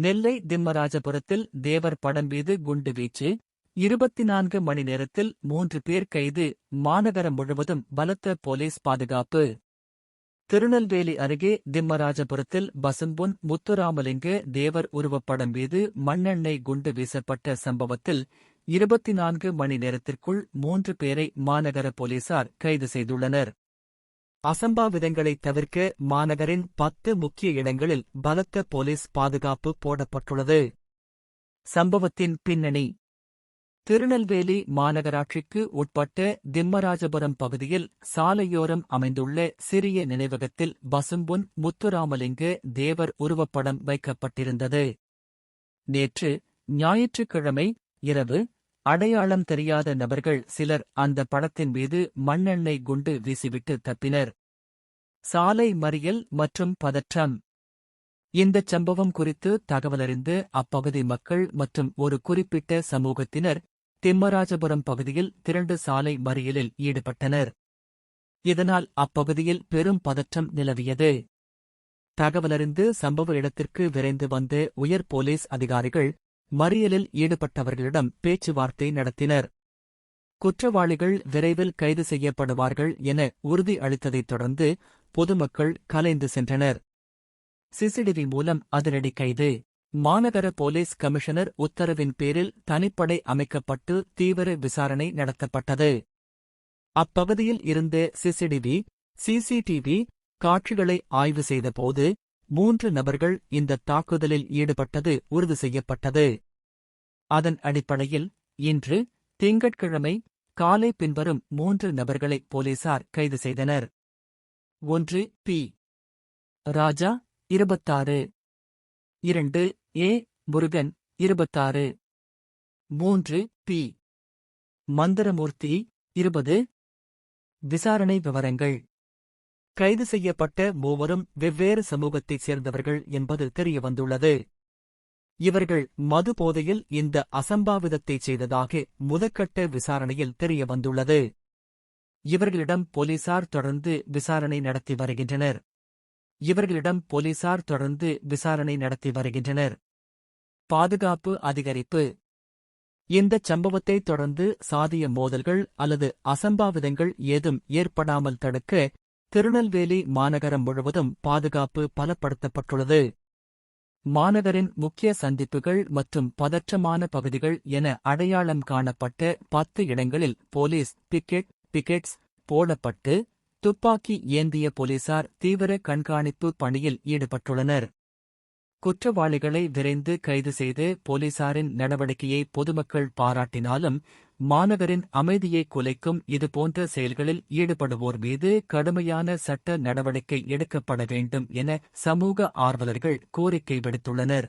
நெல்லை திம்மராஜபுரத்தில் தேவர் படம் மீது குண்டு வீச்சு 24 மணி நேரத்தில் 3 பேர் கைது. மாநகரம் முழுவதும் பலத்த போலீஸ் பாதுகாப்பு. திருநெல்வேலி அருகே திம்மராஜபுரத்தில் பசும்பொன் முத்துராமலிங்க தேவர் உருவப்படம் மீது மண்ணெண்ணெய் குண்டு வீசப்பட்ட சம்பவத்தில் 24 மணி நேரத்திற்குள் 3 பேரை மாநகர போலீசார் கைது செய்துள்ளனர். அசம்பாவிதங்களை தவிர்க்க மாநகரின் 10 முக்கிய இடங்களில் பலத்த போலீஸ் பாதுகாப்பு போடப்பட்டுள்ளது. சம்பவத்தின் பின்னணி: திருநெல்வேலி மாநகராட்சிக்கு உட்பட்ட திம்மராஜபுரம் பகுதியில் சாலையோரம் அமைந்துள்ள சிறிய நினைவகத்தில் பசும்பொன் முத்துராமலிங்க தேவர் உருவப்படம் வைக்கப்பட்டிருந்தது. நேற்று ஞாயிற்றுக்கிழமை இரவு அடையாளம் தெரியாத நபர்கள் சிலர் அந்த படத்தின் மீது மண்ணெண்ணெய் குண்டு வீசிவிட்டு தப்பினர். சாலை மறியல் மற்றும் பதற்றம். இந்தச் சம்பவம் குறித்து தகவலறிந்து அப்பகுதி மக்கள் மற்றும் ஒரு குறிப்பிட்ட சமூகத்தினர் திம்மராஜபுரம் பகுதியில் திரண்டு சாலை மறியலில் ஈடுபட்டனர். இதனால் அப்பகுதியில் பெரும் பதற்றம் நிலவியது. தகவலறிந்து சம்பவ இடத்திற்கு விரைந்து வந்த உயர் போலீஸ் அதிகாரிகள் மறியலில் ஈடுபட்டவர்களிடம் பேச்சுவார்த்தை நடத்தினர். குற்றவாளிகள் விரைவில் கைது செய்யப்படுவார்கள் என உறுதி அளித்ததைத் தொடர்ந்து பொதுமக்கள் கலைந்து சென்றனர். சிசிடிவி மூலம் அதிரடி கைது. மாநகர போலீஸ் கமிஷனர் உத்தரவின் பேரில் தனிப்படை அமைக்கப்பட்டு தீவிர விசாரணை நடத்தப்பட்டது. அப்பகுதியில் இருந்த சிசிடிவி காட்சிகளை ஆய்வு செய்தபோது 3 நபர்கள் இந்த தாக்குதலில் ஈடுபட்டது உறுதி செய்யப்பட்டது. அதன் அடிப்படையில் இன்று திங்கட்கிழமை காலை பின்வரும் 3 நபர்களை போலீசார் கைது செய்தனர். 1 பி. ராஜா 26, 2 ஏ. முருகன் 26, 3 பி. மந்திரமூர்த்தி 20. விசாரணை விவரங்கள்: கைது செய்யப்பட்ட மூவரும் வெவ்வேறு சமூகத்தைச் சேர்ந்தவர்கள் என்பது தெரியவந்துள்ளது. இவர்கள் மது போதையில் இந்த அசம்பாவிதத்தைச் செய்ததாக முதற்கட்ட விசாரணையில் தெரியவந்துள்ளது. இவர்களிடம் போலீசார் தொடர்ந்து விசாரணை நடத்தி வருகின்றனர். பாதுகாப்பு அதிகரிப்பு. இந்தச் சம்பவத்தைத் தொடர்ந்து சாதிய மோதல்கள் அல்லது அசம்பாவிதங்கள் ஏதும் ஏற்படாமல் தடுக்க திருநெல்வேலி மாநகரம் முழுவதும் பாதுகாப்பு பலப்படுத்தப்பட்டுள்ளது. மாநகரின் முக்கிய சந்திப்புகள் மற்றும் பதற்றமான பகுதிகள் என அடையாளம் காணப்பட்ட 10 இடங்களில் போலீஸ் பிக்கெட்ஸ் போடப்பட்டு துப்பாக்கி ஏந்திய போலீசார் தீவிர கண்காணிப்பு பணியில் ஈடுபட்டுள்ளனர். குற்றவாளிகளை விரைந்து கைது செய்து போலீசாரின் நடவடிக்கையை பொதுமக்கள் பாராட்டினாலும் மாநகரின் அமைதியை குலைக்கும் இதுபோன்ற செயல்களில் ஈடுபடுவோர் மீது கடுமையான சட்ட நடவடிக்கை எடுக்கப்பட வேண்டும் என சமூக ஆர்வலர்கள் கோரிக்கை விடுத்துள்ளனர்.